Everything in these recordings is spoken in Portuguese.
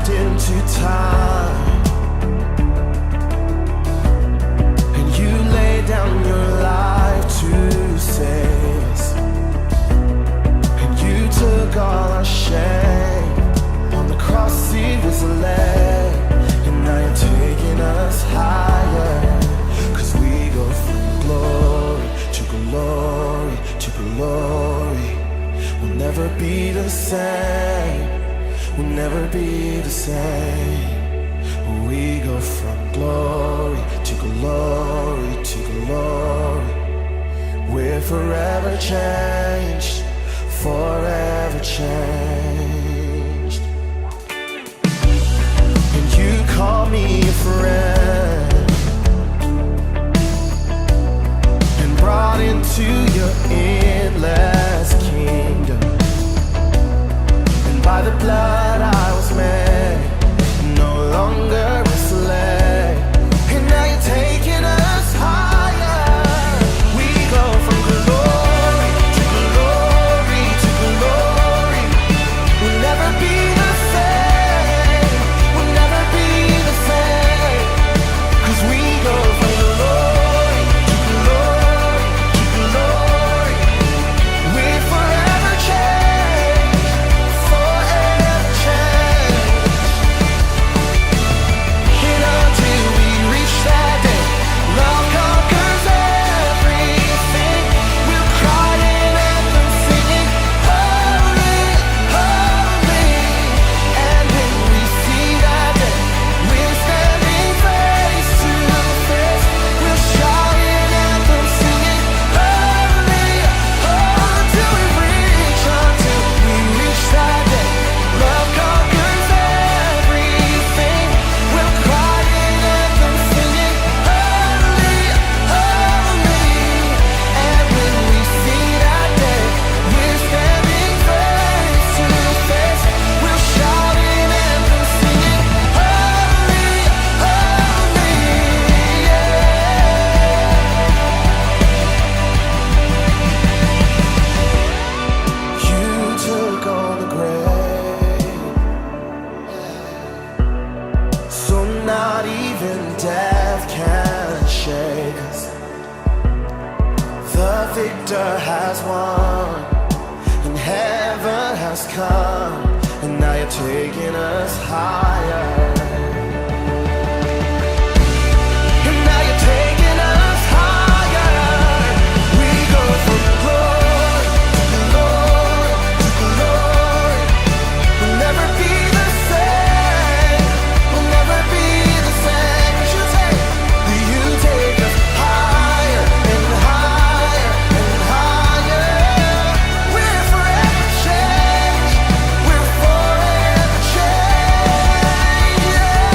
stepped into time, and you laid down your life to save us, and you took all our shame. On the cross he was laid, and now you're taking us higher, 'cause we go from glory to glory to glory. We'll never be the same, we'll never be the same. We go from glory to glory to glory. We're forever changed, forever changed. And you call me a friend, and brought into your endless kingdom. And by the blood I was made, no longer a slave. And now you're taking us higher. We go from glory to glory to glory. We'll never be the same, we'll never be the same. 'Cause we go from glory to glory to glory. We're forever changed, forever changed. And until we reach that day, love conquers everything. We'll cry in anthem singing, holy, holy. And when we see that day, we're standing face to face. We'll shout in anthem singing, holy, until we reach that day. Love conquers everything. We'll cry in anthem singing, holy, holy. And when we see that day, we're standing face to face. We'll shout in anthem singing, holy, holy, yeah. You took on the grave, so not even death can shake us. The victor has won, and heaven has come, and now you're taking us higher. And now you're taking us higher. We go from glory to glory to glory. We'll never be the same, we'll never be the same. You take us higher and higher and higher. We're forever changed, we're forever changed, yeah.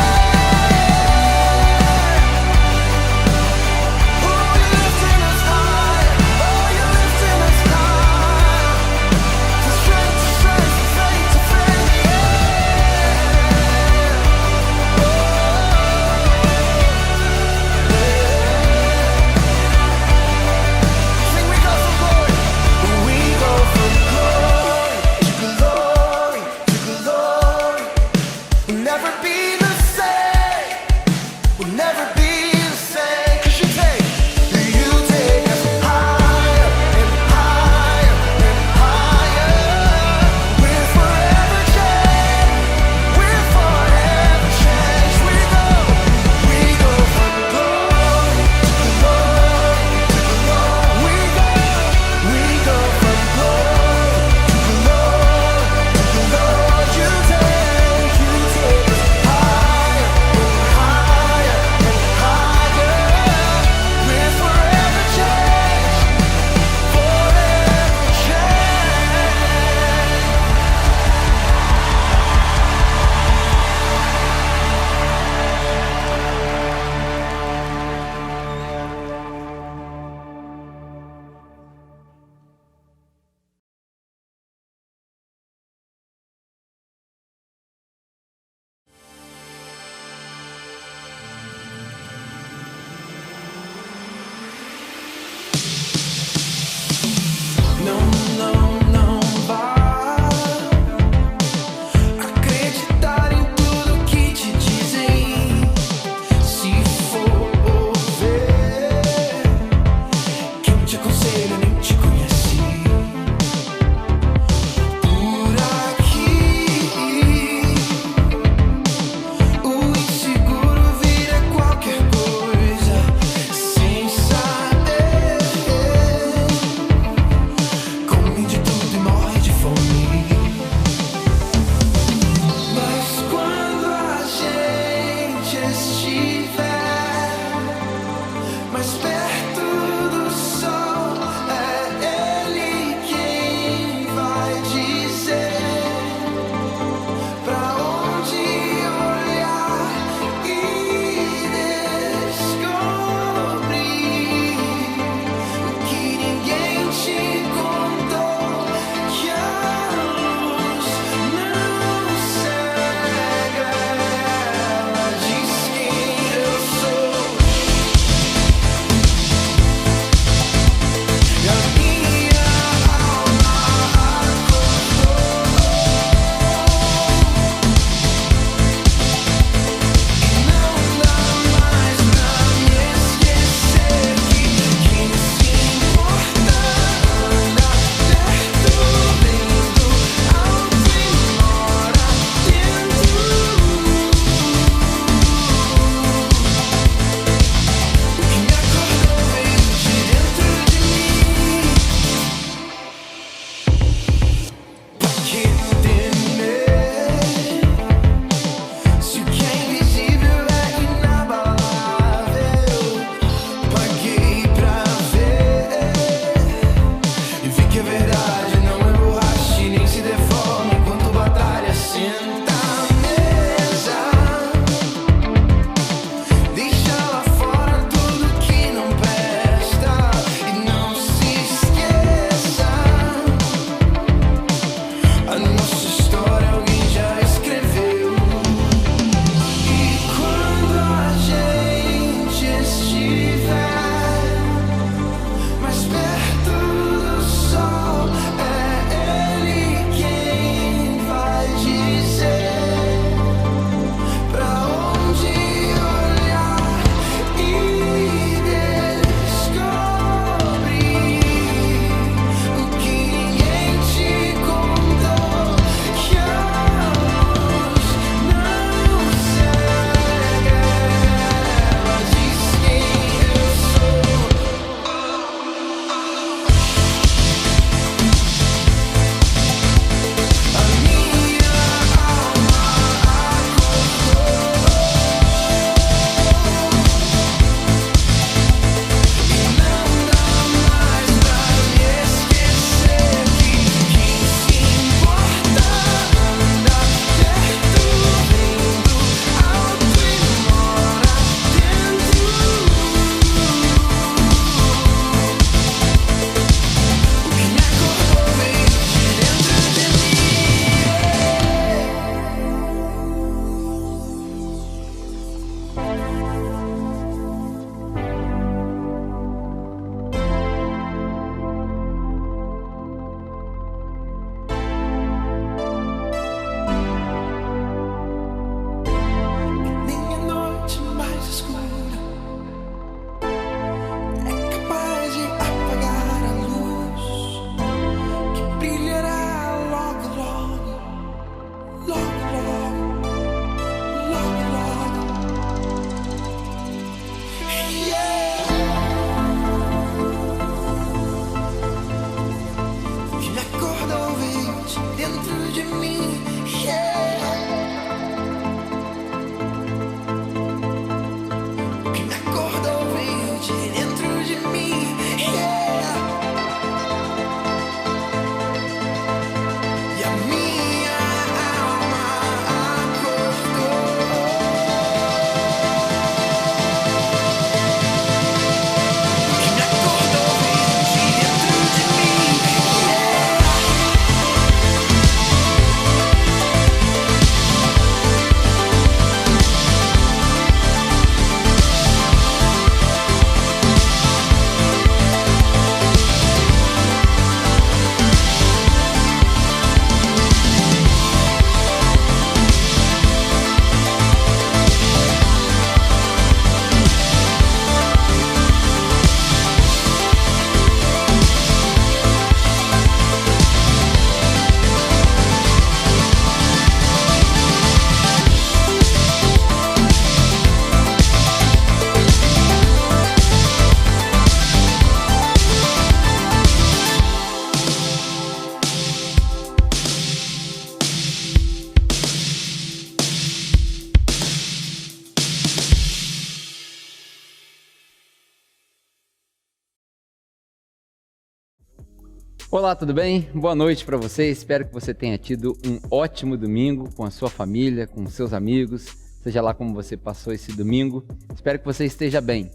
Olá, tudo bem? Boa noite para você. Espero que você tenha tido um ótimo domingo com a sua família, com seus amigos, seja lá como você passou esse domingo. Espero que você esteja bem.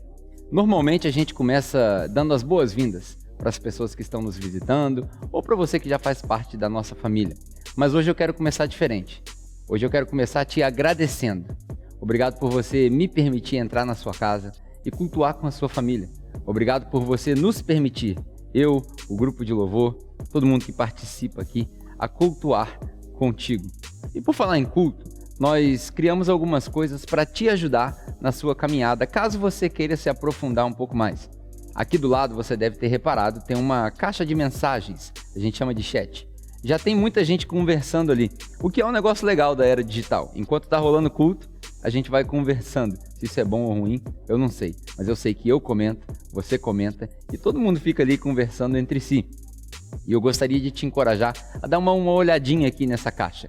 Normalmente a gente começa dando as boas-vindas para as pessoas que estão nos visitando ou para você que já faz parte da nossa família. Mas hoje eu quero começar diferente. Hoje eu quero começar te agradecendo. Obrigado por você me permitir entrar na sua casa e cultuar com a sua família. Obrigado por você nos permitir, eu, o grupo de louvor, todo mundo que participa aqui, a cultuar contigo. E por falar em culto, nós criamos algumas coisas para te ajudar na sua caminhada, caso você queira se aprofundar um pouco mais. Aqui do lado, você deve ter reparado, tem uma caixa de mensagens, a gente chama de chat. Já tem muita gente conversando ali, o que é um negócio legal da era digital. Enquanto está rolando culto, a gente vai conversando. Se isso é bom ou ruim, eu não sei. Mas eu sei que eu comento, você comenta e todo mundo fica ali conversando entre si. E eu gostaria de te encorajar a dar uma olhadinha aqui nessa caixa.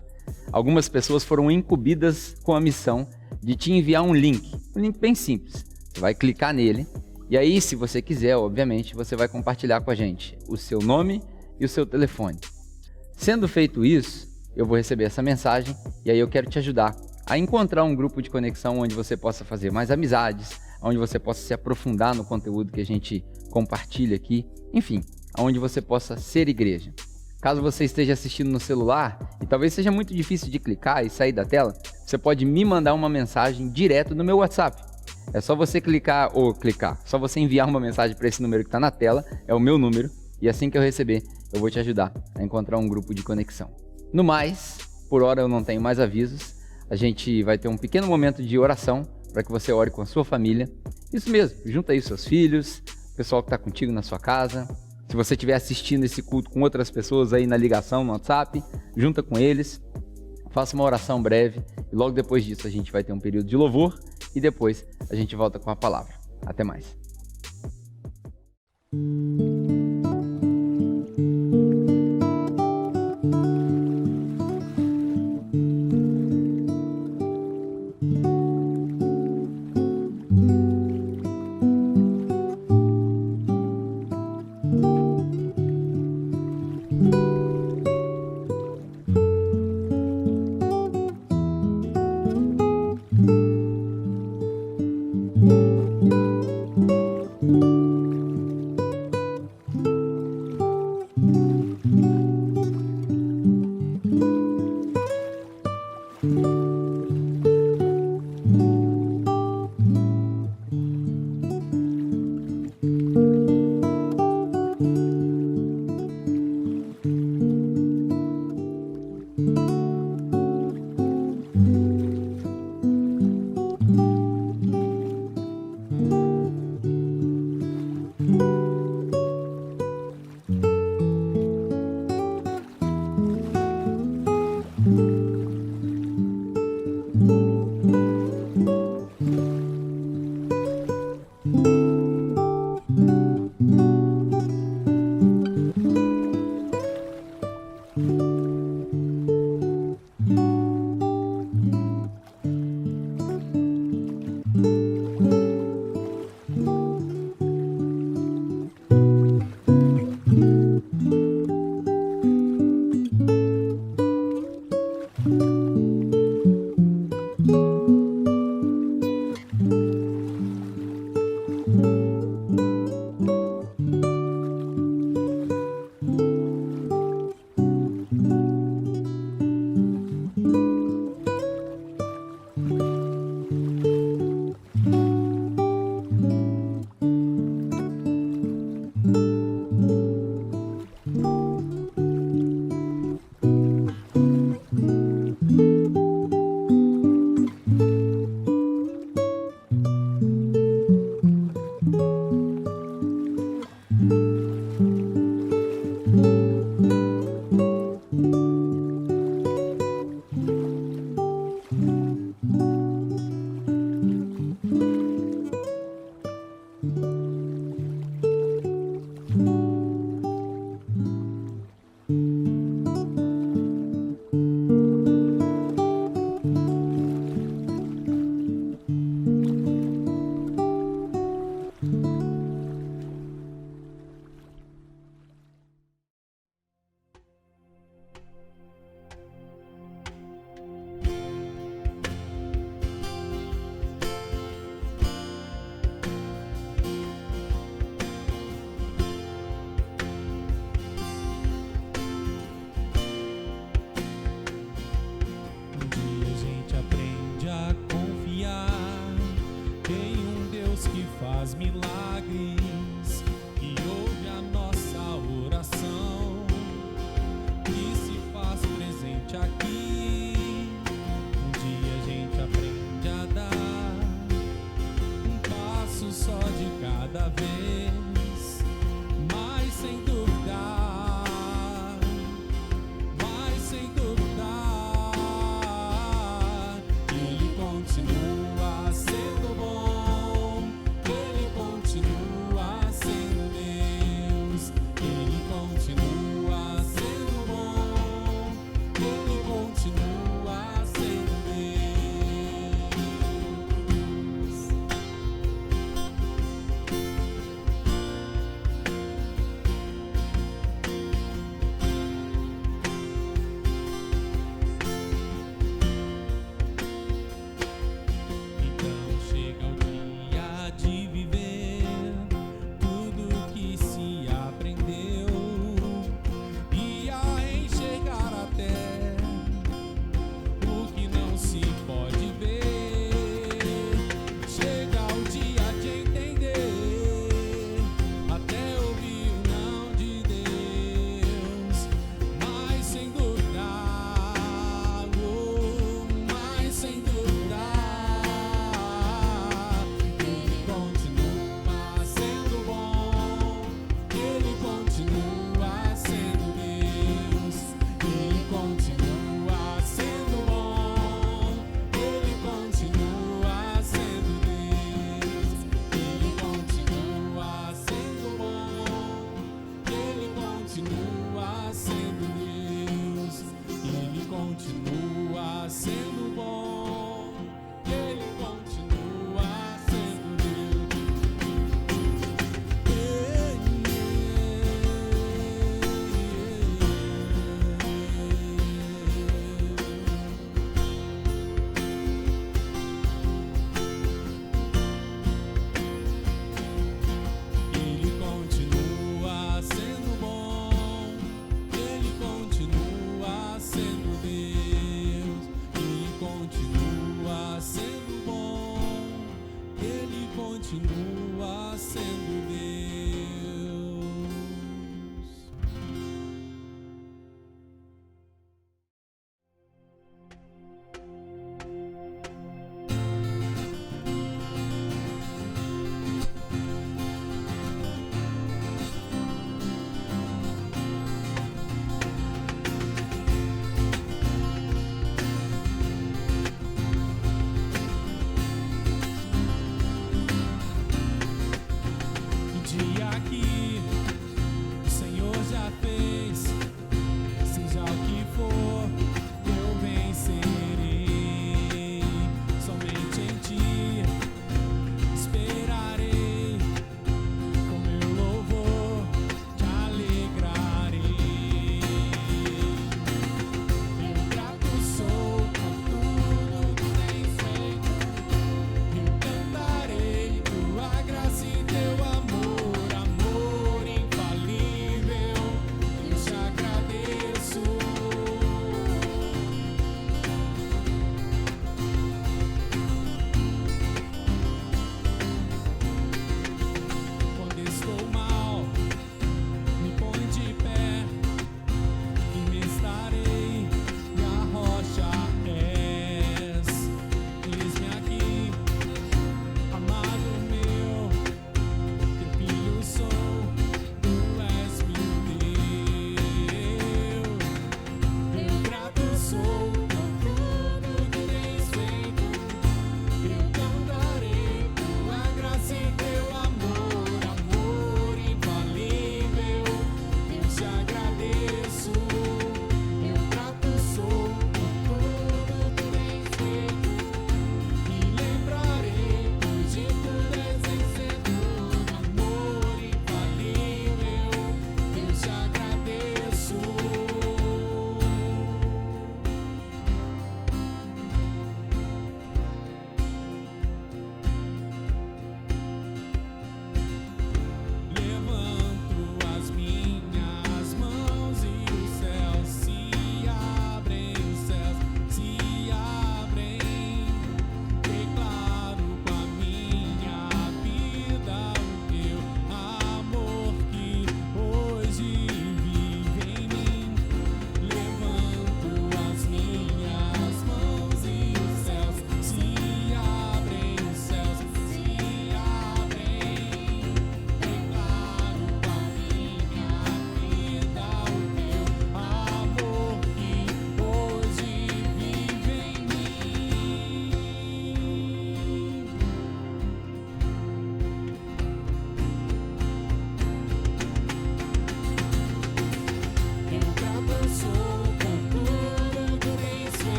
Algumas pessoas foram incumbidas com a missão de te enviar um link bem simples. Você vai clicar nele e aí, se você quiser, obviamente, você vai compartilhar com a gente o seu nome e o seu telefone. Sendo feito isso, eu vou receber essa mensagem e aí eu quero te ajudar a encontrar um grupo de conexão onde você possa fazer mais amizades, onde você possa se aprofundar no conteúdo que a gente compartilha aqui, enfim, onde você possa ser igreja. Caso você esteja assistindo no celular e talvez seja muito difícil de clicar e sair da tela, você pode me mandar uma mensagem direto no meu WhatsApp. É só você só você enviar uma mensagem para esse número que está na tela, é o meu número, e assim que eu receber, eu vou te ajudar a encontrar um grupo de conexão. No mais, por hora eu não tenho mais avisos. A gente vai ter um pequeno momento de oração para que você ore com a sua família. Isso mesmo, junta aí seus filhos, o pessoal que está contigo na sua casa. Se você estiver assistindo esse culto com outras pessoas aí na ligação, no WhatsApp, junta com eles, faça uma oração breve e logo depois disso a gente vai ter um período de louvor e depois a gente volta com a palavra. Até mais. milagres, que ouve a nossa oração, que se faz presente aqui. Um dia a gente aprende a dar um passo só de cada vez, mas sem duvidar, Ele continua sendo bom, Ele continua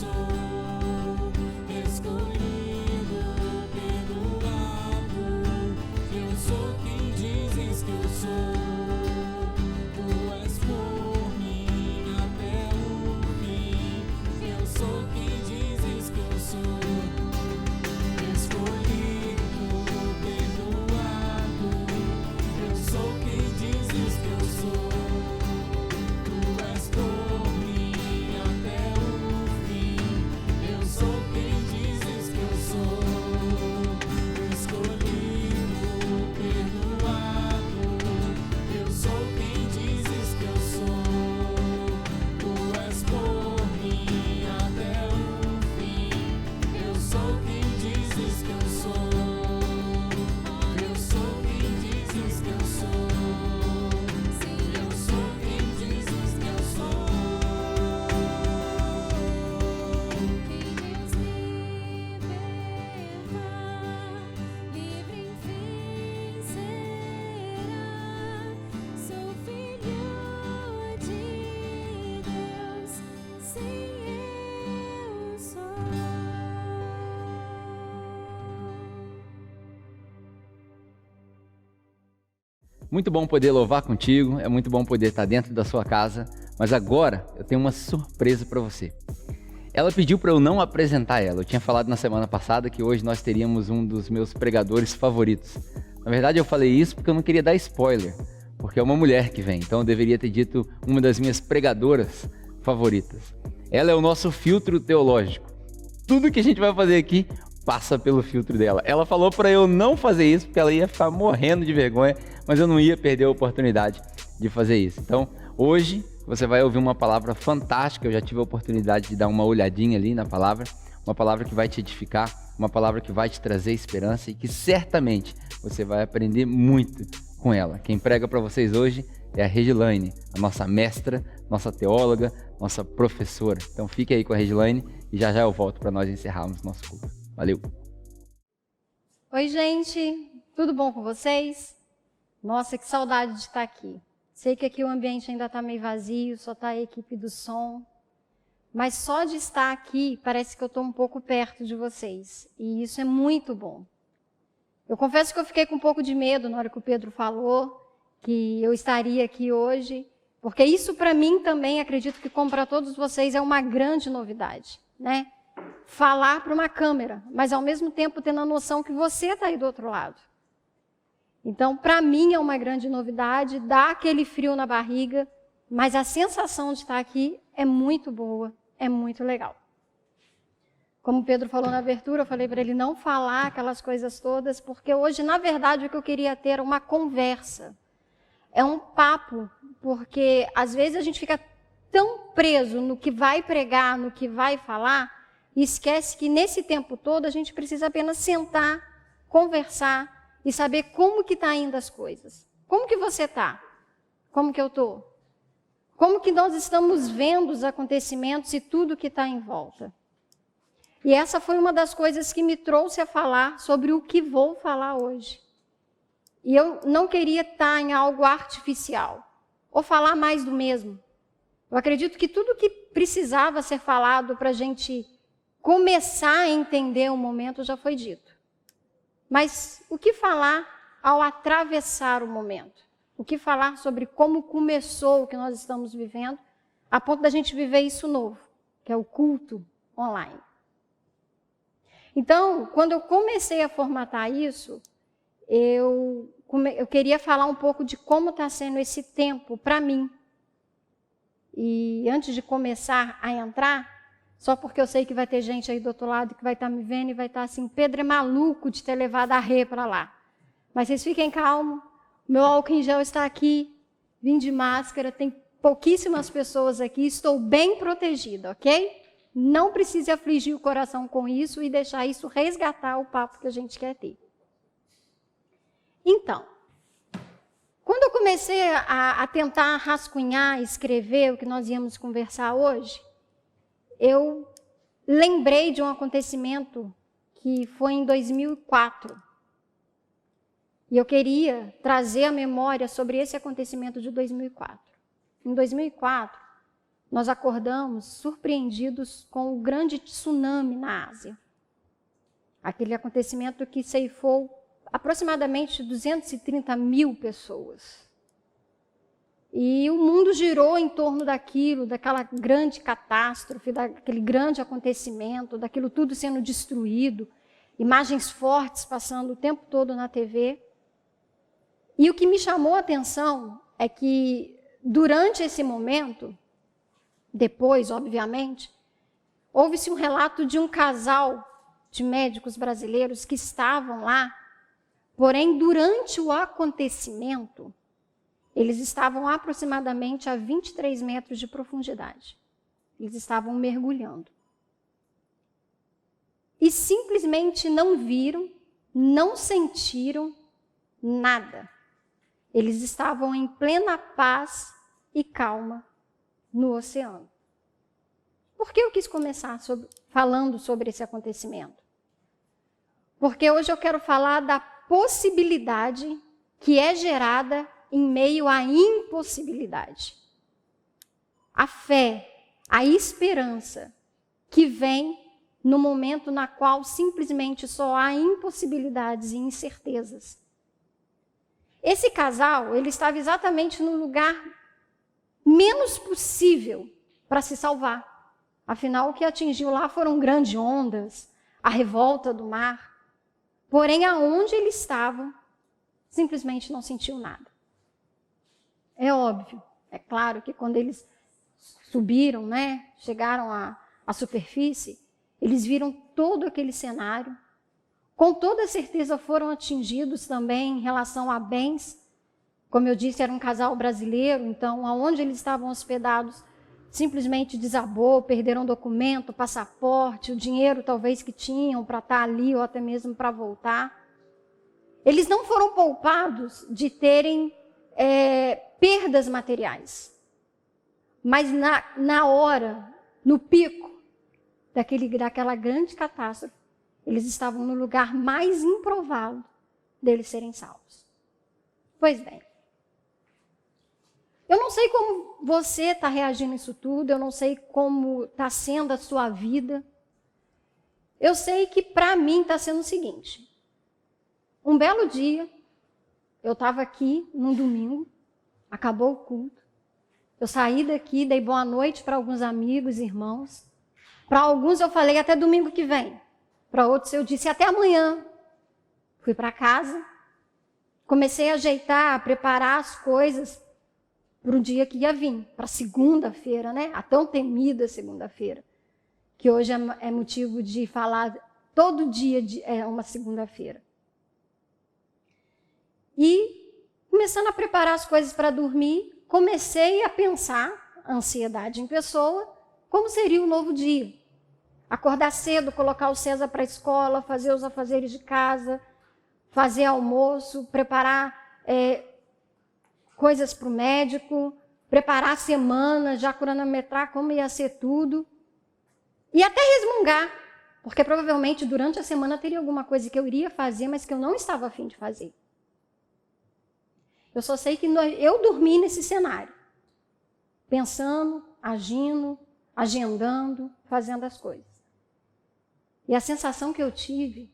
sou, escolhido, perdoado. Eu sou quem dizes que eu sou. Tu és por mim até o fim. Eu sou quem dizes que eu sou. Escolhido, perdoado. Eu sou quem dizes que eu sou. Tu és por mim até o fim. Eu sou quem dizes que eu sou. Escolhido, perdoado. Eu sou quem dizes que eu sou. Tu és por mim até o fim. Eu sou quem dizes que eu sou. Eu sou quem dizes que eu sou. Eu sou quem dizes que eu sou. Que Deus liberta, livre enfim será. Sou filho de Deus, sim, eu sou. Muito bom poder louvar contigo, é muito bom poder estar dentro da sua casa, mas agora eu tenho uma surpresa para você. Ela pediu para eu não apresentar ela. Eu tinha falado na semana passada que hoje nós teríamos um dos meus pregadores favoritos. Na verdade eu falei isso porque eu não queria dar spoiler, porque é uma mulher que vem, então eu deveria ter dito uma das minhas pregadoras favoritas. Ela é o nosso filtro teológico. Tudo que a gente vai fazer aqui passa pelo filtro dela. Ela falou para eu não fazer isso porque ela ia ficar morrendo de vergonha, mas eu não ia perder a oportunidade de fazer isso. Então, hoje você vai ouvir uma palavra fantástica. Eu já tive a oportunidade de dar uma olhadinha ali na palavra, uma palavra que vai te edificar, uma palavra que vai te trazer esperança e que certamente você vai aprender muito com ela. Quem prega para vocês hoje é a Regilaine, a nossa mestra, nossa teóloga, nossa professora. Então fique aí com a Regilaine e já já eu volto para nós encerrarmos nosso culto. Valeu! Oi, gente, tudo bom com vocês? Nossa, que saudade de estar aqui. Sei que aqui o ambiente ainda está meio vazio, só está a equipe do som. Mas só de estar aqui, parece que eu estou um pouco perto de vocês. E isso é muito bom. Eu confesso que eu fiquei com um pouco de medo na hora que o Pedro falou que eu estaria aqui hoje. Porque isso para mim também, acredito que como para todos vocês, é uma grande novidade, né? Falar para uma câmera, mas ao mesmo tempo tendo a noção que você está aí do outro lado. Então, para mim é uma grande novidade, dá aquele frio na barriga, mas a sensação de estar aqui é muito boa, é muito legal. Como o Pedro falou na abertura, eu falei para ele não falar aquelas coisas todas, porque hoje, na verdade, o que eu queria ter era uma conversa. É um papo, porque às vezes a gente fica tão preso no que vai pregar, no que vai falar, e esquece que nesse tempo todo a gente precisa apenas sentar, conversar, e saber como que está indo as coisas. Como que você está? Como que eu estou? Como que nós estamos vendo os acontecimentos e tudo que está em volta? E essa foi uma das coisas que me trouxe a falar sobre o que vou falar hoje. E eu não queria estar em algo artificial, ou falar mais do mesmo. Eu acredito que tudo que precisava ser falado para a gente começar a entender o momento já foi dito. Mas o que falar ao atravessar o momento? O que falar sobre como começou o que nós estamos vivendo, a ponto da gente viver isso novo, que é o culto online. Então, quando eu comecei a formatar isso, eu queria falar um pouco de como está sendo esse tempo para mim. E antes de começar a entrar, só porque eu sei que vai ter gente aí do outro lado que vai estar me vendo e vai estar assim, Pedro é maluco de ter levado a Rê para lá. Mas vocês fiquem calmos, meu álcool em gel está aqui, vim de máscara, tem pouquíssimas pessoas aqui, estou bem protegida, ok? Não precise afligir o coração com isso e deixar isso resgatar o papo que a gente quer ter. Então, quando eu comecei a tentar rascunhar, escrever o que nós íamos conversar hoje, eu lembrei de um acontecimento que foi em 2004. E eu queria trazer a memória sobre esse acontecimento de 2004. Em 2004, nós acordamos surpreendidos com o grande tsunami na Ásia. Aquele acontecimento que ceifou aproximadamente 230 mil pessoas. E o mundo girou em torno daquilo, daquela grande catástrofe, daquele grande acontecimento, daquilo tudo sendo destruído, imagens fortes passando o tempo todo na TV. E o que me chamou a atenção é que, durante esse momento, depois, obviamente, houve-se um relato de um casal de médicos brasileiros que estavam lá, porém, durante o acontecimento, eles estavam aproximadamente a 23 metros de profundidade. Eles estavam mergulhando. E simplesmente não viram, não sentiram nada. Eles estavam em plena paz e calma no oceano. Por que eu quis começar falando sobre esse acontecimento? Porque hoje eu quero falar da possibilidade que é gerada em meio à impossibilidade. A fé, a esperança que vem no momento na qual simplesmente só há impossibilidades e incertezas. Esse casal, ele estava exatamente no lugar menos possível para se salvar. Afinal, o que atingiu lá foram grandes ondas, a revolta do mar. Porém, aonde eles estavam, simplesmente não sentiu nada. É óbvio, é claro que quando eles subiram, chegaram à superfície, eles viram todo aquele cenário. Com toda certeza foram atingidos também em relação a bens. Como eu disse, era um casal brasileiro, então aonde eles estavam hospedados simplesmente desabou, perderam documento, passaporte, o dinheiro talvez que tinham para estar ali ou até mesmo para voltar. Eles não foram poupados de terem perdas materiais. Mas na hora, no pico daquela grande catástrofe, eles estavam no lugar mais improvável deles serem salvos. Pois bem, eu não sei como você está reagindo a isso tudo, eu não sei como está sendo a sua vida. Eu sei que para mim está sendo o seguinte. Um belo dia, eu estava aqui num domingo, acabou o culto. Eu saí daqui, dei boa noite para alguns amigos, irmãos. Para alguns eu falei até domingo que vem. Para outros eu disse até amanhã. Fui para casa, comecei a ajeitar, a preparar as coisas para o dia que ia vir, para segunda-feira, a tão temida segunda-feira, que hoje é motivo de falar todo dia é uma segunda-feira. E, começando a preparar as coisas para dormir, comecei a pensar, a ansiedade em pessoa, como seria o novo dia. Acordar cedo, colocar o César para a escola, fazer os afazeres de casa, fazer almoço, preparar coisas para o médico, preparar a semana, já cronometrar como ia ser tudo. E até resmungar, porque provavelmente durante a semana teria alguma coisa que eu iria fazer, mas que eu não estava a fim de fazer. Eu só sei que eu dormi nesse cenário, pensando, agindo, agendando, fazendo as coisas. E a sensação que eu tive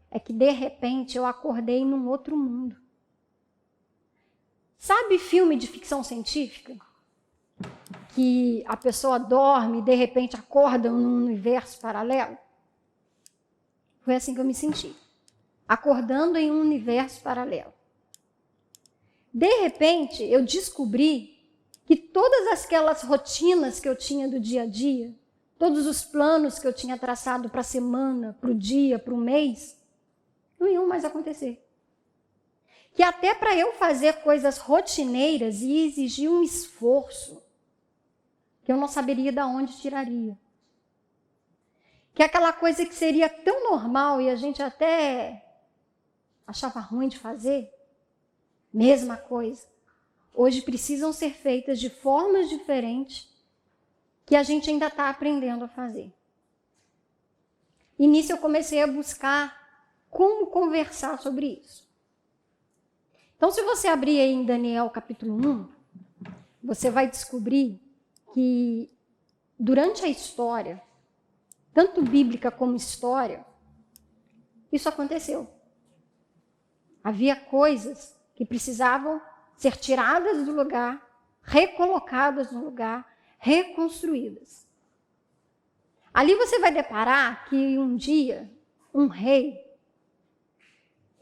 é que, de repente, eu acordei num outro mundo. Sabe filme de ficção científica? Que a pessoa dorme e, de repente, acorda num universo paralelo? Foi assim que eu me senti. Acordando em um universo paralelo. De repente, eu descobri que todas aquelas rotinas que eu tinha do dia a dia, todos os planos que eu tinha traçado para a semana, para o dia, para o mês, não iam mais acontecer. Que até para eu fazer coisas rotineiras ia exigir um esforço que eu não saberia de onde tiraria. Que aquela coisa que seria tão normal e a gente até achava ruim de fazer, mesma coisa, hoje precisam ser feitas de formas diferentes que a gente ainda está aprendendo a fazer. E nisso eu comecei a buscar como conversar sobre isso. Então, se você abrir aí em Daniel capítulo 1, você vai descobrir que durante a história, tanto bíblica como história, isso aconteceu. Havia coisas que precisavam ser tiradas do lugar, recolocadas no lugar, reconstruídas. Ali você vai deparar que um dia um rei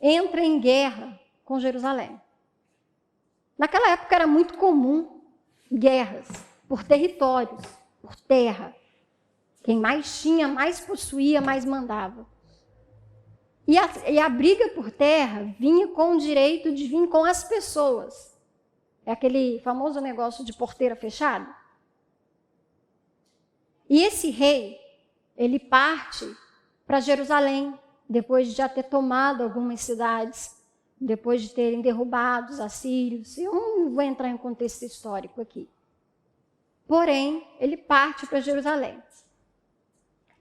entra em guerra com Jerusalém. Naquela época era muito comum guerras por territórios, por terra. Quem mais tinha, mais possuía, mais mandava. E a briga por terra vinha com o direito de vir com as pessoas. É aquele famoso negócio de porteira fechada. E esse rei, ele parte para Jerusalém, depois de já ter tomado algumas cidades, depois de terem derrubado os assírios. Eu não vou entrar em contexto histórico aqui. Porém, ele parte para Jerusalém.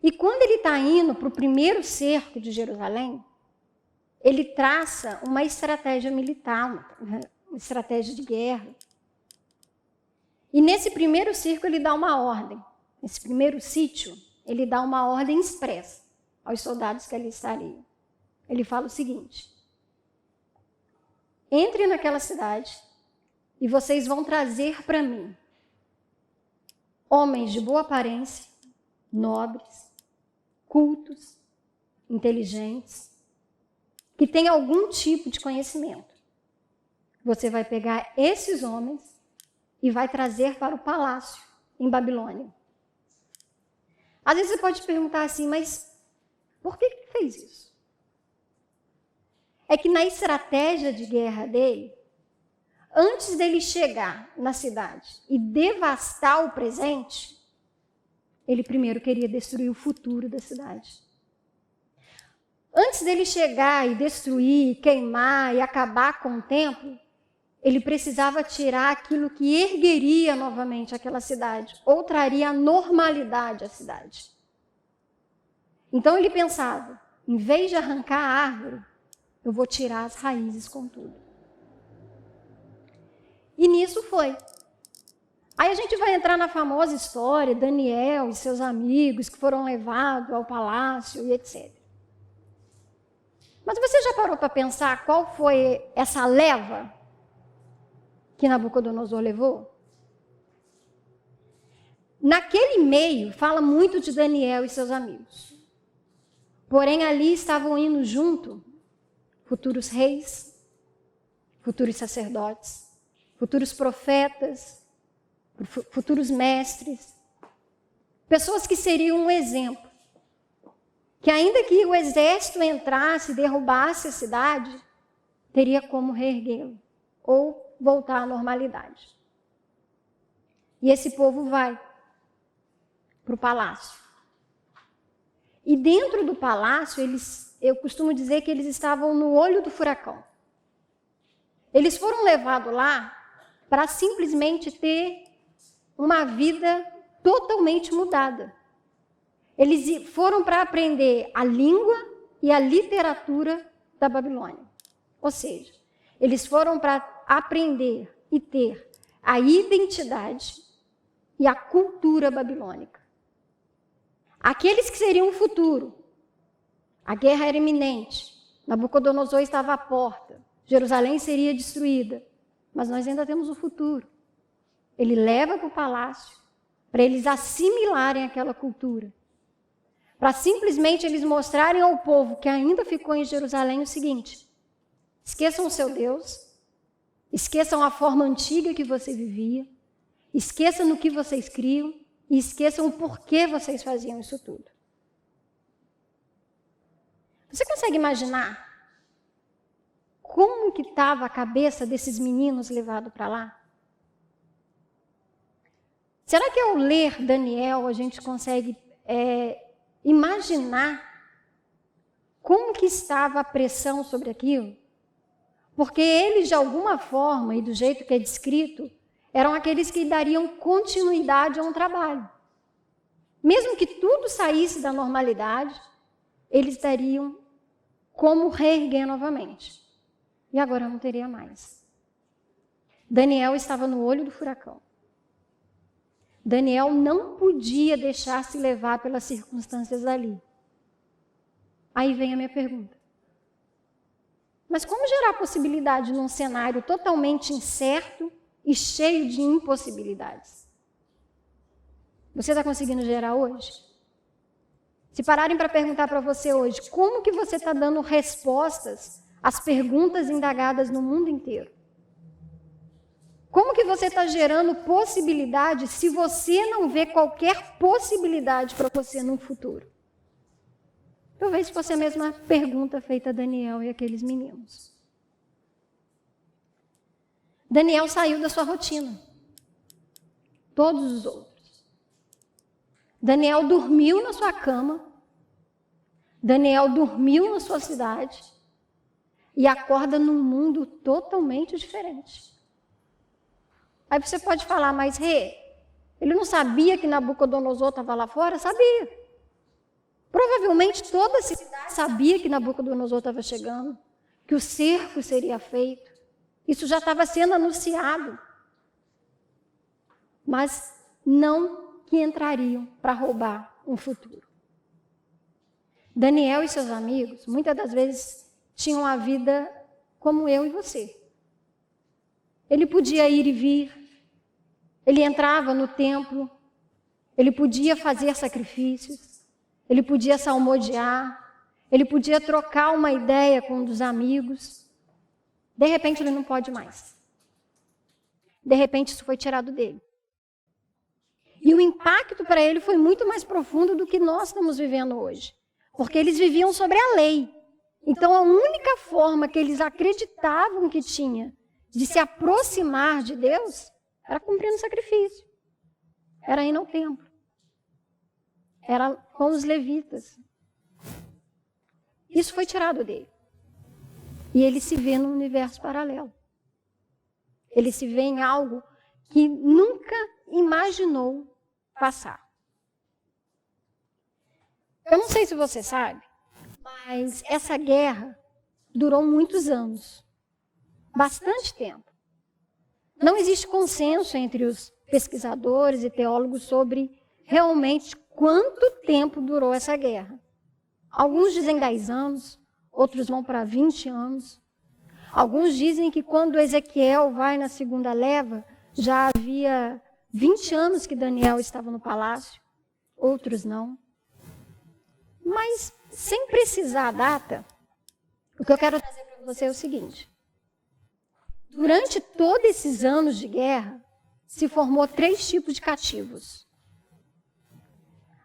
E quando ele está indo para o primeiro cerco de Jerusalém, ele traça uma estratégia militar, uma estratégia de guerra. E nesse primeiro cerco ele dá uma ordem. Nesse primeiro sítio, ele dá uma ordem expressa aos soldados que ali estariam. Ele fala o seguinte: entre naquela cidade e vocês vão trazer para mim homens de boa aparência, nobres, cultos, inteligentes, que têm algum tipo de conhecimento. Você vai pegar esses homens e vai trazer para o palácio em Babilônia. Às vezes você pode perguntar assim, mas por que ele fez isso? É que na estratégia de guerra dele, antes dele chegar na cidade e devastar o presente, ele primeiro queria destruir o futuro da cidade. Antes dele chegar e destruir, queimar e acabar com o templo, ele precisava tirar aquilo que ergueria novamente aquela cidade, ou traria a normalidade à cidade. Então ele pensava, em vez de arrancar a árvore, eu vou tirar as raízes com tudo. E nisso foi. Aí a gente vai entrar na famosa história, Daniel e seus amigos que foram levados ao palácio e etc. Mas você já parou para pensar qual foi essa leva que Nabucodonosor levou? Naquele meio, fala muito de Daniel e seus amigos. Porém, ali estavam indo junto futuros reis, futuros sacerdotes, futuros profetas, futuros mestres, pessoas que seriam um exemplo. Que ainda que o exército entrasse e derrubasse a cidade, teria como reerguê-lo ou voltar à normalidade. E esse povo vai para o palácio. E dentro do palácio, eu costumo dizer que eles estavam no olho do furacão. Eles foram levados lá para simplesmente ter uma vida totalmente mudada. Eles foram para aprender a língua e a literatura da Babilônia. Ou seja, eles foram para aprender e ter a identidade e a cultura babilônica. Aqueles que seriam o futuro. A guerra era iminente. Nabucodonosor estava à porta. Jerusalém seria destruída. Mas nós ainda temos o futuro. Ele leva para o palácio para eles assimilarem aquela cultura. Para simplesmente eles mostrarem ao povo que ainda ficou em Jerusalém o seguinte: esqueçam o seu Deus, esqueçam a forma antiga que você vivia, esqueçam no que vocês criam e esqueçam o porquê vocês faziam isso tudo. Você consegue imaginar como que estava a cabeça desses meninos levados para lá? Será que ao ler Daniel a gente consegue imaginar como que estava a pressão sobre aquilo? Porque eles, de alguma forma, e do jeito que é descrito, eram aqueles que dariam continuidade a um trabalho. Mesmo que tudo saísse da normalidade, eles dariam como reerguer novamente. E agora não teria mais. Daniel estava no olho do furacão. Daniel não podia deixar se levar pelas circunstâncias ali. Aí vem a minha pergunta. Mas como gerar possibilidade num cenário totalmente incerto e cheio de impossibilidades? Você está conseguindo gerar hoje? Se pararem para perguntar para você hoje, como que você está dando respostas às perguntas indagadas no mundo inteiro? Como que você está gerando possibilidade se você não vê qualquer possibilidade para você no futuro? Talvez fosse a mesma pergunta feita a Daniel e aqueles meninos. Daniel saiu da sua rotina. Todos os outros. Daniel dormiu na sua cama. Daniel dormiu na sua cidade. E acorda num mundo totalmente diferente. Aí você pode falar, mas ele não sabia que Nabucodonosor estava lá fora? Sabia. Provavelmente toda a cidade sabia que Nabucodonosor estava chegando, que o cerco seria feito. Isso já estava sendo anunciado. Mas não que entrariam para roubar um futuro. Daniel e seus amigos, muitas das vezes, tinham a vida como eu e você. Ele podia ir e vir, ele entrava no templo, ele podia fazer sacrifícios, ele podia salmodiar, ele podia trocar uma ideia com um dos amigos. De repente ele não pode mais. De repente isso foi tirado dele. E o impacto para ele foi muito mais profundo do que nós estamos vivendo hoje. Porque eles viviam sobre a lei. Então a única forma que eles acreditavam que tinha de se aproximar de Deus era cumprindo sacrifício. Era indo ao templo. Era com os levitas. Isso foi tirado dele. E ele se vê num universo paralelo. Ele se vê em algo que nunca imaginou passar. Eu não sei se você sabe, mas essa guerra durou muitos anos. Bastante tempo. Não existe consenso entre os pesquisadores e teólogos sobre realmente quanto tempo durou essa guerra. Alguns dizem 10 anos, outros vão para 20 anos. Alguns dizem que quando Ezequiel vai na segunda leva, já havia 20 anos que Daniel estava no palácio. Outros não. Mas, sem precisar a data, o que eu quero trazer para você é o seguinte. Durante todos esses anos de guerra, se formou 3 tipos de cativos.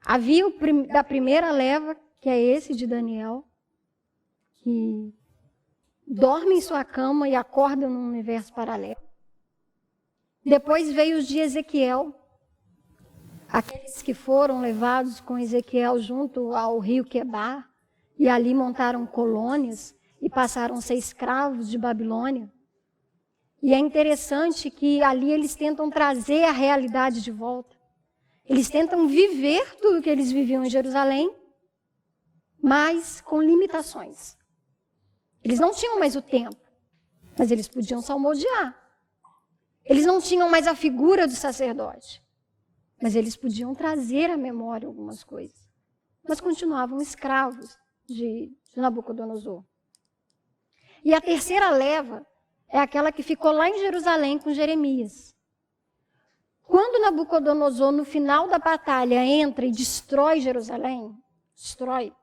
Havia o da primeira leva, que é esse de Daniel, que dorme em sua cama e acorda num universo paralelo. Depois veio os de Ezequiel, aqueles que foram levados com Ezequiel junto ao rio Quebar, e ali montaram colônias e passaram a ser escravos de Babilônia. E é interessante que ali eles tentam trazer a realidade de volta. Eles tentam viver tudo que eles viviam em Jerusalém, mas com limitações. Eles não tinham mais o templo, mas eles podiam salmodiar. Eles não tinham mais a figura do sacerdote, mas eles podiam trazer à memória algumas coisas. Mas continuavam escravos de Nabucodonosor. E a terceira leva é aquela que ficou lá em Jerusalém com Jeremias. Quando Nabucodonosor, no final da batalha, entra e destrói Jerusalém, destrói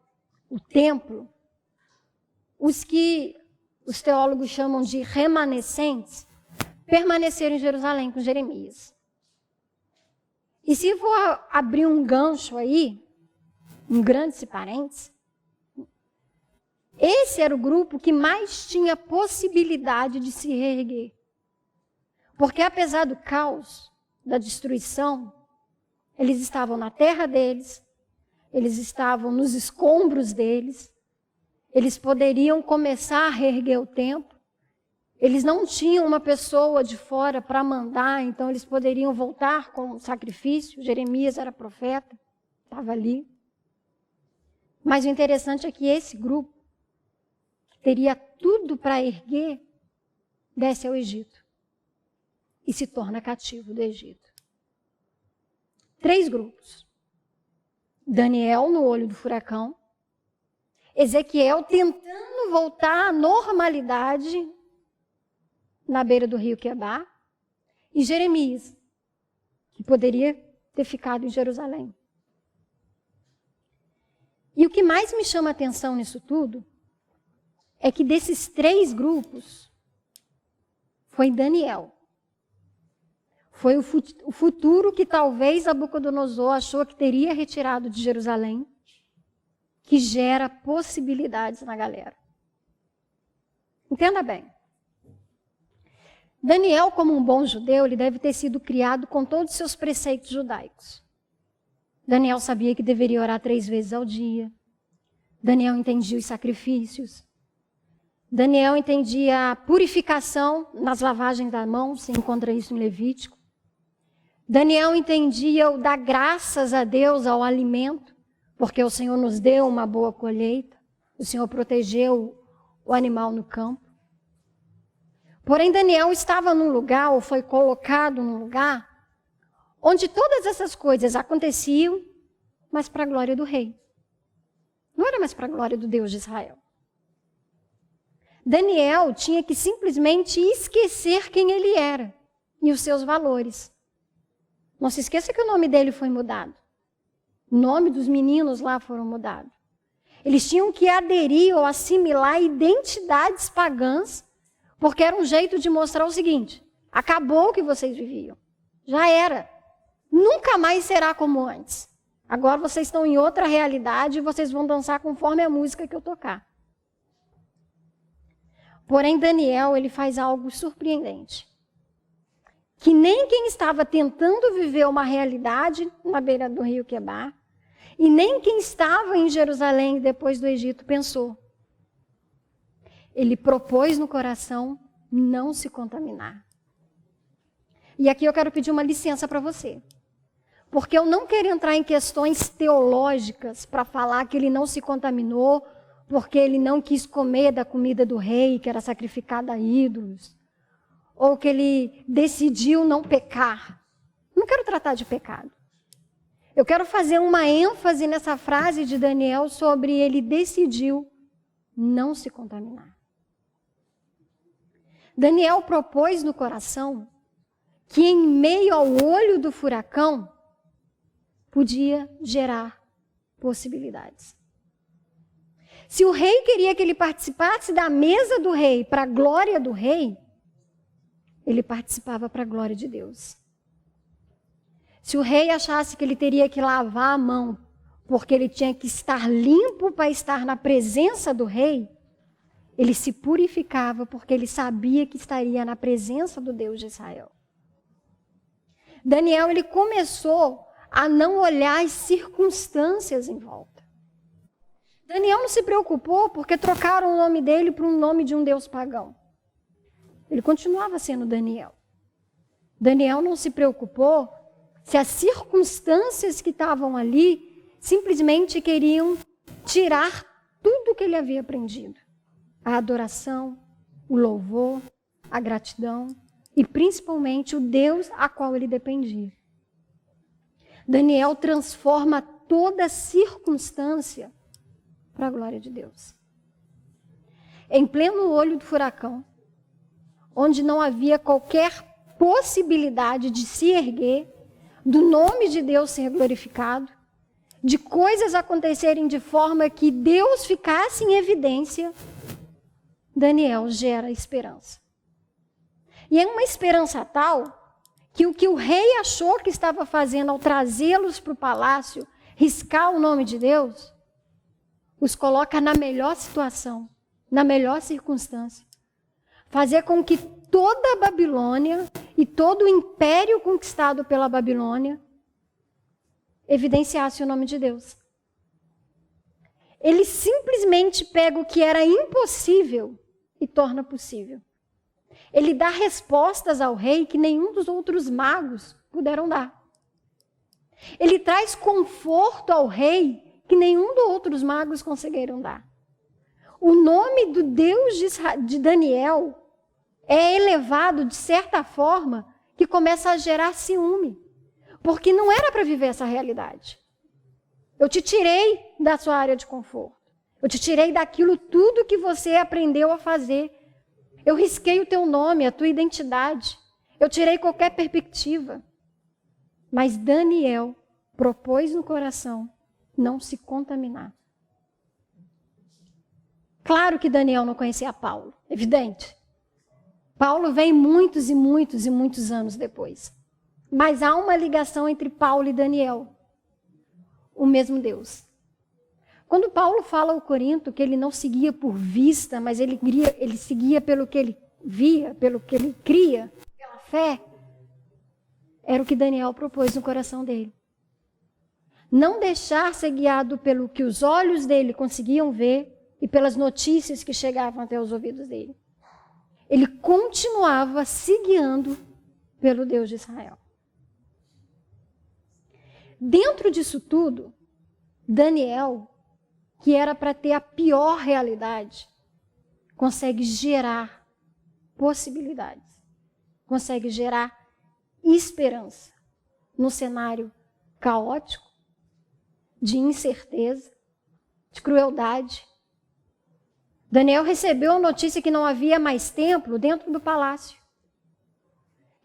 o templo, os que os teólogos chamam de remanescentes, permaneceram em Jerusalém com Jeremias. E se for abrir um gancho aí, um grande parênteses, esse era o grupo que mais tinha possibilidade de se reerguer. Porque apesar do caos, da destruição, eles estavam na terra deles, eles estavam nos escombros deles, eles poderiam começar a reerguer o templo, eles não tinham uma pessoa de fora para mandar, então eles poderiam voltar com o sacrifício. Jeremias era profeta, estava ali. Mas o interessante é que esse grupo, que teria tudo para erguer, desce ao Egito e se torna cativo do Egito. 3 grupos. Daniel no olho do furacão, Ezequiel tentando voltar à normalidade na beira do rio Quebar, e Jeremias, que poderia ter ficado em Jerusalém. E o que mais me chama a atenção nisso tudo é que desses 3 grupos, foi Daniel. Foi o futuro que talvez Nabucodonosor achou que teria retirado de Jerusalém, que gera possibilidades na galera. Entenda bem. Daniel, como um bom judeu, ele deve ter sido criado com todos os seus preceitos judaicos. Daniel sabia que deveria orar 3 vezes ao dia. Daniel entendia os sacrifícios. Daniel entendia a purificação nas lavagens da mão, se encontra isso em Levítico. Daniel entendia o dar graças a Deus ao alimento, porque o Senhor nos deu uma boa colheita, o Senhor protegeu o animal no campo. Porém, Daniel estava num lugar, ou foi colocado num lugar, onde todas essas coisas aconteciam, mas para a glória do rei. Não era mais para a glória do Deus de Israel. Daniel tinha que simplesmente esquecer quem ele era e os seus valores. Não se esqueça que o nome dele foi mudado. O nome dos meninos lá foram mudados. Eles tinham que aderir ou assimilar identidades pagãs, porque era um jeito de mostrar o seguinte: acabou o que vocês viviam. Já era. Nunca mais será como antes. Agora vocês estão em outra realidade e vocês vão dançar conforme a música que eu tocar. Porém, Daniel, ele faz algo surpreendente. Que nem quem estava tentando viver uma realidade na beira do rio Quebar, e nem quem estava em Jerusalém depois do Egito pensou. Ele propôs no coração não se contaminar. E aqui eu quero pedir uma licença para você. Porque eu não quero entrar em questões teológicas para falar que ele não se contaminou porque ele não quis comer da comida do rei, que era sacrificada a ídolos, ou que ele decidiu não pecar. Não quero tratar de pecado. Eu quero fazer uma ênfase nessa frase de Daniel sobre ele decidiu não se contaminar. Daniel propôs no coração que em meio ao olho do furacão podia gerar possibilidades. Se o rei queria que ele participasse da mesa do rei para a glória do rei, ele participava para a glória de Deus. Se o rei achasse que ele teria que lavar a mão porque ele tinha que estar limpo para estar na presença do rei, ele se purificava porque ele sabia que estaria na presença do Deus de Israel. Daniel, ele começou a não olhar as circunstâncias em volta. Daniel não se preocupou porque trocaram o nome dele por um nome de um deus pagão. Ele continuava sendo Daniel. Daniel não se preocupou se as circunstâncias que estavam ali simplesmente queriam tirar tudo que ele havia aprendido. A adoração, o louvor, a gratidão e principalmente o Deus a qual ele dependia. Daniel transforma toda circunstância para a glória de Deus. Em pleno olho do furacão, onde não havia qualquer possibilidade de se erguer, do nome de Deus ser glorificado, de coisas acontecerem de forma que Deus ficasse em evidência, Daniel gera esperança. E é uma esperança tal que o que o rei achou que estava fazendo ao trazê-los para o palácio, riscar o nome de Deus, os coloca na melhor situação, na melhor circunstância. Fazer com que toda a Babilônia e todo o império conquistado pela Babilônia evidenciasse o nome de Deus. Ele simplesmente pega o que era impossível e torna possível. Ele dá respostas ao rei que nenhum dos outros magos puderam dar. Ele traz conforto ao rei que nenhum dos outros magos conseguiram dar. O nome do Deus de Daniel é elevado de certa forma que começa a gerar ciúme. Porque não era para viver essa realidade. Eu te tirei da sua área de conforto. Eu te tirei daquilo tudo que você aprendeu a fazer. Eu risquei o teu nome, a tua identidade. Eu tirei qualquer perspectiva. Mas Daniel propôs no coração não se contaminar. Claro que Daniel não conhecia Paulo, evidente. Paulo vem muitos e muitos e muitos anos depois. Mas há uma ligação entre Paulo e Daniel. O mesmo Deus. Quando Paulo fala ao Corinto que ele não seguia por vista, mas ele seguia pelo que ele via, pelo que ele cria, pela fé, era o que Daniel propôs no coração dele. Não deixar ser guiado pelo que os olhos dele conseguiam ver e pelas notícias que chegavam até os ouvidos dele. Ele continuava se guiando pelo Deus de Israel. Dentro disso tudo, Daniel, que era para ter a pior realidade, consegue gerar possibilidades, consegue gerar esperança no cenário caótico, de incerteza, de crueldade. Daniel recebeu a notícia que não havia mais templo dentro do palácio.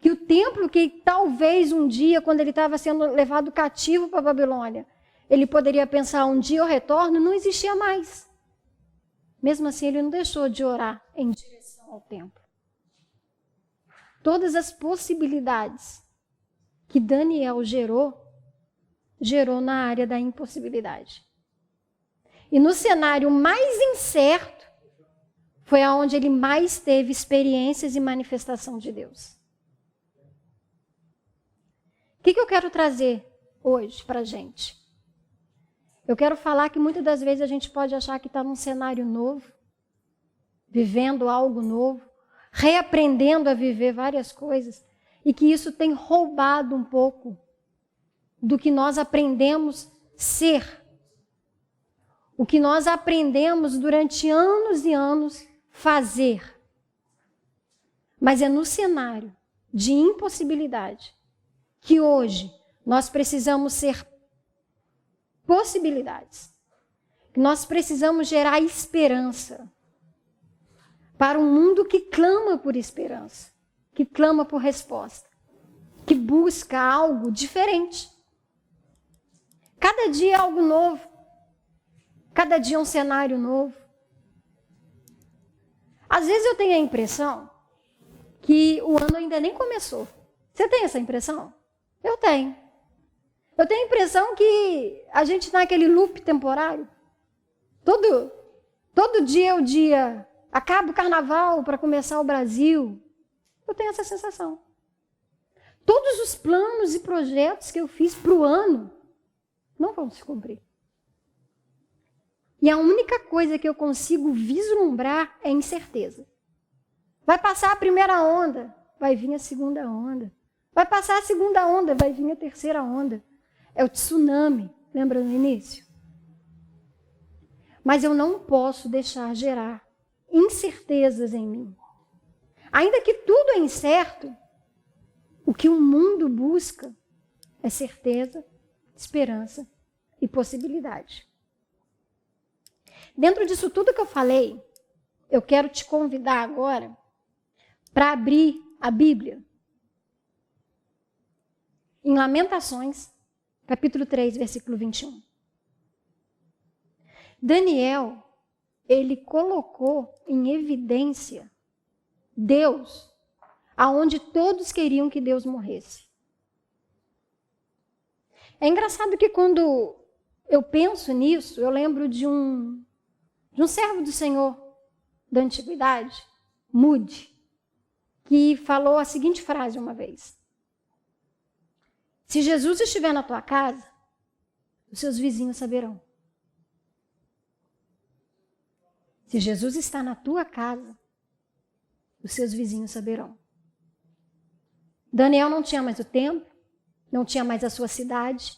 Que o templo que talvez um dia, quando ele estava sendo levado cativo para a Babilônia, ele poderia pensar, um dia eu retorno, não existia mais. Mesmo assim, ele não deixou de orar em direção ao templo. Todas as possibilidades que Daniel gerou na área da impossibilidade. E no cenário mais incerto, foi aonde ele mais teve experiências e manifestação de Deus. O que eu quero trazer hoje para a gente? Eu quero falar que muitas das vezes a gente pode achar que está num cenário novo, vivendo algo novo, reaprendendo a viver várias coisas, e que isso tem roubado um pouco do que nós aprendemos ser. O que nós aprendemos durante anos e anos fazer. Mas é no cenário de impossibilidade que hoje nós precisamos ser possibilidades. Nós precisamos gerar esperança para um mundo que clama por esperança, que clama por resposta, que busca algo diferente. Cada dia é algo novo, cada dia é um cenário novo. Às vezes eu tenho a impressão que o ano ainda nem começou. Você tem essa impressão? Eu tenho. Eu tenho a impressão que a gente está naquele loop temporário. Todo dia é o dia. Acaba o carnaval para começar o Brasil. Eu tenho essa sensação. Todos os planos e projetos que eu fiz para o ano não vão se cumprir. E a única coisa que eu consigo vislumbrar é incerteza. Vai passar a primeira onda, vai vir a segunda onda. Vai passar a segunda onda, vai vir a terceira onda. É o tsunami, lembra no início? Mas eu não posso deixar gerar incertezas em mim. Ainda que tudo é incerto, o que o mundo busca é certeza, esperança e possibilidade. Dentro disso tudo que eu falei, eu quero te convidar agora para abrir a Bíblia. Em Lamentações, capítulo 3, versículo 21. Daniel, ele colocou em evidência Deus, aonde todos queriam que Deus morresse. É engraçado que quando eu penso nisso, eu lembro de um servo do Senhor da antiguidade, Moody, que falou a seguinte frase uma vez: se Jesus estiver na tua casa, os seus vizinhos saberão. Se Jesus está na tua casa, os seus vizinhos saberão. Daniel não tinha mais o templo, não tinha mais a sua cidade,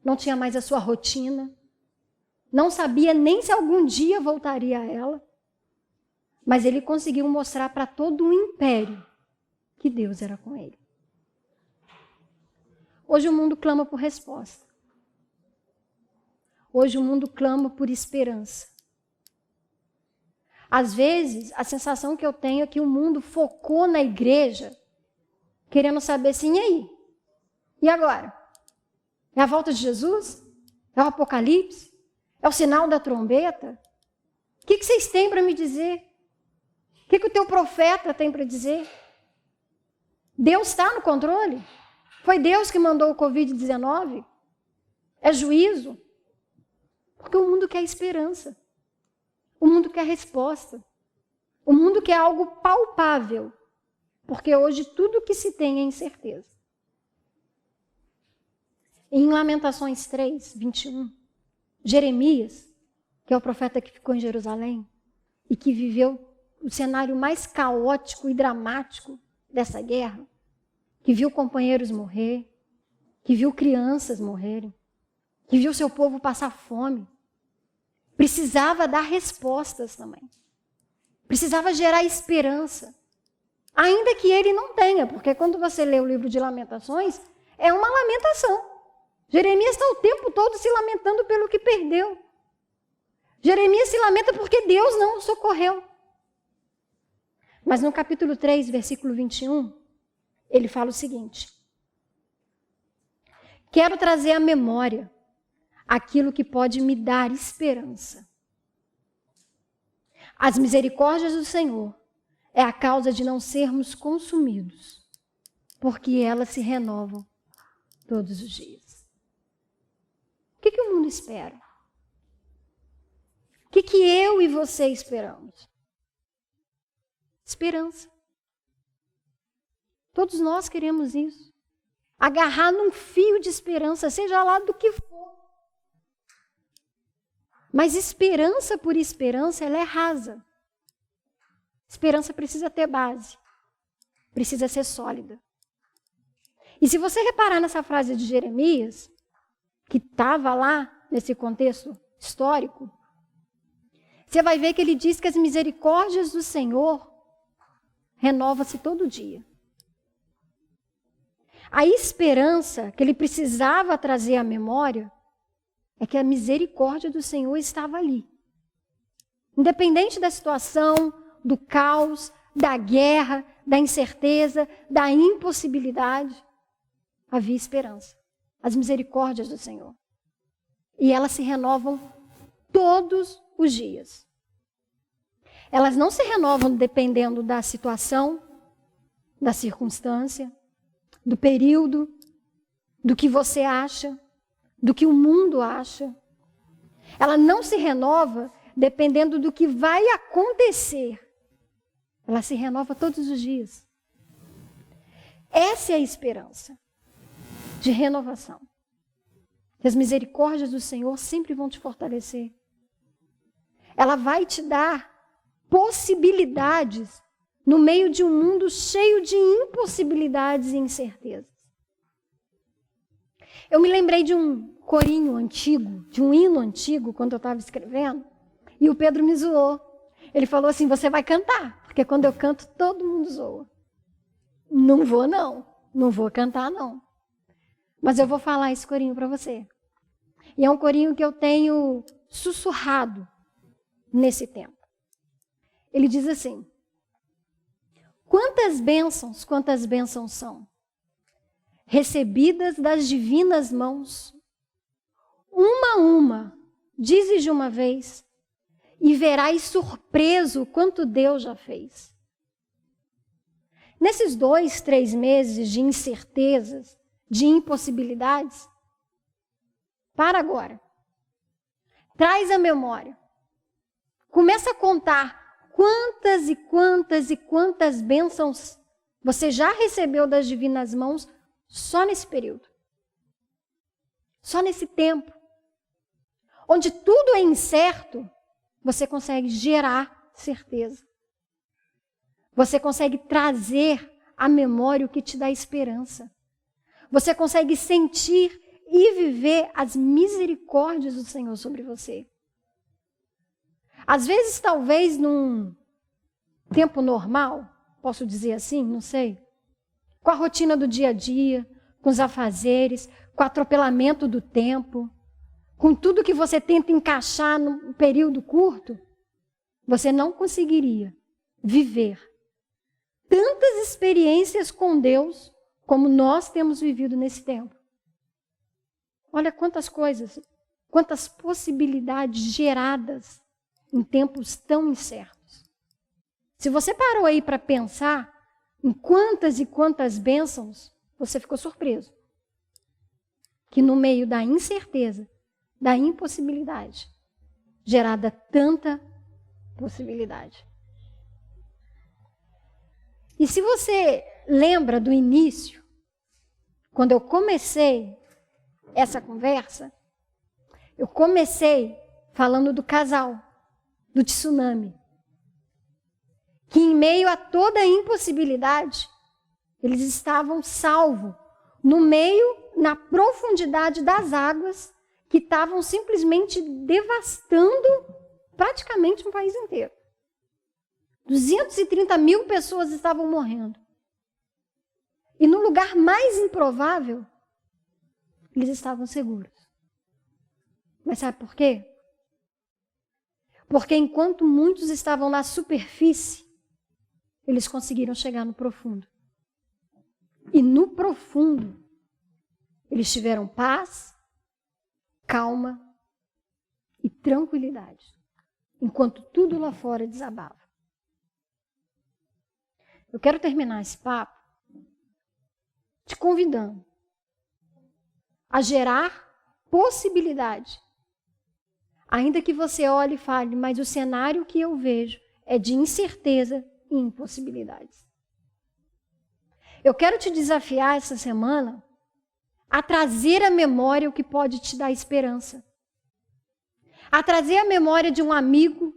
não tinha mais a sua rotina, não sabia nem se algum dia voltaria a ela, mas ele conseguiu mostrar para todo o império que Deus era com ele. Hoje o mundo clama por resposta. Hoje o mundo clama por esperança. Às vezes, a sensação que eu tenho é que o mundo focou na igreja, querendo saber assim, e aí? E agora? É a volta de Jesus? É o Apocalipse? É o sinal da trombeta? O que vocês têm para me dizer? O que o teu profeta tem para dizer? Deus está no controle? Foi Deus que mandou o Covid-19? É juízo? Porque o mundo quer esperança. O mundo quer resposta. O mundo quer algo palpável. Porque hoje tudo que se tem é incerteza. Em Lamentações 3, 21, Jeremias, que é o profeta que ficou em Jerusalém e que viveu o cenário mais caótico e dramático dessa guerra, que viu companheiros morrer, que viu crianças morrerem, que viu seu povo passar fome, precisava dar respostas também. Precisava gerar esperança. Ainda que ele não tenha, porque quando você lê o livro de Lamentações, é uma lamentação. Jeremias está o tempo todo se lamentando pelo que perdeu. Jeremias se lamenta porque Deus não o socorreu. Mas no capítulo 3, versículo 21, ele fala o seguinte: quero trazer à memória aquilo que pode me dar esperança. As misericórdias do Senhor é a causa de não sermos consumidos, porque elas se renovam todos os dias. O que o mundo espera? O que eu e você esperamos? Esperança. Todos nós queremos isso. Agarrar num fio de esperança, seja lá do que for. Mas esperança por esperança, ela é rasa. Esperança precisa ter base. Precisa ser sólida. E se você reparar nessa frase de Jeremias, que estava lá nesse contexto histórico, você vai ver que ele diz que as misericórdias do Senhor renovam-se todo dia. A esperança que ele precisava trazer à memória é que a misericórdia do Senhor estava ali. Independente da situação, do caos, da guerra, da incerteza, da impossibilidade, havia esperança. As misericórdias do Senhor. E elas se renovam todos os dias. Elas não se renovam dependendo da situação, da circunstância, do período, do que você acha, do que o mundo acha. Ela não se renova dependendo do que vai acontecer. Ela se renova todos os dias. Essa é a esperança de renovação. As misericórdias do Senhor sempre vão te fortalecer. Ela vai te dar possibilidades no meio de um mundo cheio de impossibilidades e incertezas. Eu me lembrei de um corinho antigo, de um hino antigo, quando eu estava escrevendo, e o Pedro me zoou. Ele falou assim: você vai cantar, porque quando eu canto todo mundo zoa. Não vou não, não vou cantar não. Mas eu vou falar esse corinho para você. E é um corinho que eu tenho sussurrado nesse tempo. Ele diz assim: quantas bênçãos são recebidas das divinas mãos, uma a uma, dizes de uma vez, e verás surpreso quanto Deus já fez. Nesses 2, 3 meses de incertezas, de impossibilidades, para agora. Traz a memória. Começa a contar quantas e quantas e quantas bênçãos você já recebeu das divinas mãos só nesse período. Só nesse tempo. Onde tudo é incerto, você consegue gerar certeza. Você consegue trazer à memória o que te dá esperança. Você consegue sentir e viver as misericórdias do Senhor sobre você. Às vezes, talvez num tempo normal, posso dizer assim, não sei, com a rotina do dia a dia, com os afazeres, com o atropelamento do tempo, com tudo que você tenta encaixar num período curto, você não conseguiria viver tantas experiências com Deus como nós temos vivido nesse tempo. Olha quantas coisas, quantas possibilidades geradas em tempos tão incertos. Se você parou aí para pensar em quantas e quantas bênçãos, você ficou surpreso. Que no meio da incerteza, da impossibilidade, gerada tanta possibilidade. E se você lembra do início, quando eu comecei essa conversa, eu comecei falando do casal, do tsunami, que em meio a toda a impossibilidade, eles estavam salvos, no meio, na profundidade das águas, que estavam simplesmente devastando praticamente um país inteiro. 230 mil pessoas estavam morrendo. E no lugar mais improvável, eles estavam seguros. Mas sabe por quê? Porque enquanto muitos estavam na superfície, eles conseguiram chegar no profundo. E no profundo, eles tiveram paz, calma e tranquilidade, enquanto tudo lá fora desabava. Eu quero terminar esse papo te convidando a gerar possibilidade. Ainda que você olhe e fale, mas o cenário que eu vejo é de incerteza e impossibilidades. Eu quero te desafiar essa semana a trazer à memória o que pode te dar esperança. A trazer à memória de um amigo,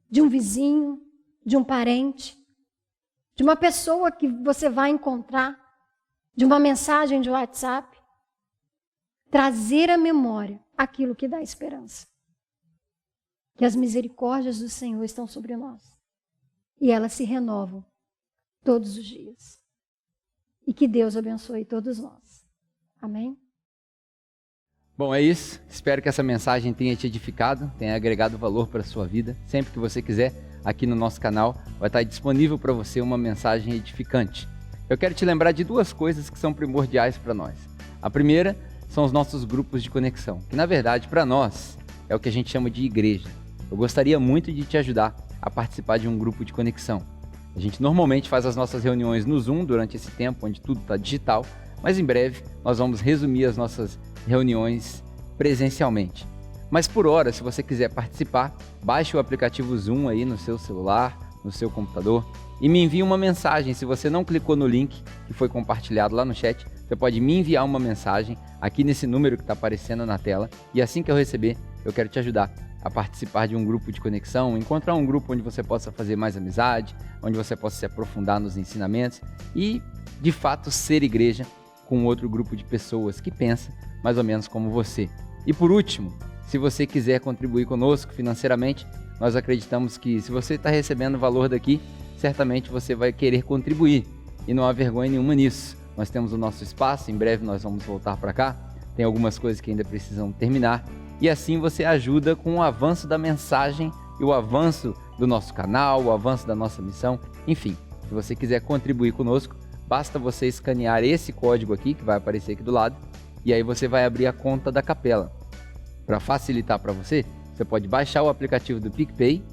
de um vizinho, de um parente, de uma pessoa que você vai encontrar, de uma mensagem de WhatsApp. Trazer à memória aquilo que dá esperança. Que as misericórdias do Senhor estão sobre nós. E elas se renovam todos os dias. E que Deus abençoe todos nós. Amém? Bom, é isso. Espero que essa mensagem tenha te edificado, tenha agregado valor para a sua vida. Sempre que você quiser, aqui no nosso canal, vai estar disponível para você uma mensagem edificante. Eu quero te lembrar de duas coisas que são primordiais para nós. A primeira são os nossos grupos de conexão, que na verdade, para nós, é o que a gente chama de igreja. Eu gostaria muito de te ajudar a participar de um grupo de conexão. A gente normalmente faz as nossas reuniões no Zoom durante esse tempo, onde tudo está digital, mas em breve nós vamos resumir as nossas reuniões presencialmente. Mas por hora, se você quiser participar, baixe o aplicativo Zoom aí no seu celular, no seu computador e me envie uma mensagem. Se você não clicou no link que foi compartilhado lá no chat, você pode me enviar uma mensagem aqui nesse número que está aparecendo na tela e assim que eu receber, eu quero te ajudar a participar de um grupo de conexão, encontrar um grupo onde você possa fazer mais amizade, onde você possa se aprofundar nos ensinamentos e, de fato, ser igreja com outro grupo de pessoas que pensa mais ou menos como você. E por último, se você quiser contribuir conosco financeiramente, nós acreditamos que se você está recebendo valor daqui, certamente você vai querer contribuir e não há vergonha nenhuma nisso. Nós temos o nosso espaço, em breve nós vamos voltar para cá, tem algumas coisas que ainda precisam terminar e assim você ajuda com o avanço da mensagem e o avanço do nosso canal, o avanço da nossa missão. Enfim, se você quiser contribuir conosco, basta você escanear esse código aqui, que vai aparecer aqui do lado, e aí você vai abrir a conta da capela. Para facilitar para você, você pode baixar o aplicativo do PicPay,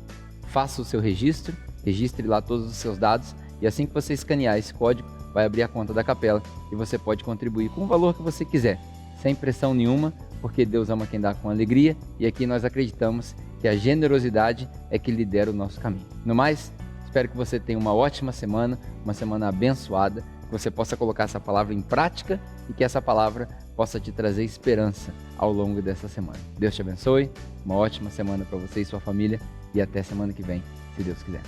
faça o seu registro, registre lá todos os seus dados, e assim que você escanear esse código, vai abrir a conta da capela e você pode contribuir com o valor que você quiser, sem pressão nenhuma, porque Deus ama quem dá com alegria, e aqui nós acreditamos que a generosidade é que lidera o nosso caminho. No mais, espero que você tenha uma ótima semana, uma semana abençoada, que você possa colocar essa palavra em prática e que essa palavra possa te trazer esperança ao longo dessa semana. Deus te abençoe, uma ótima semana para você e sua família e até semana que vem, se Deus quiser.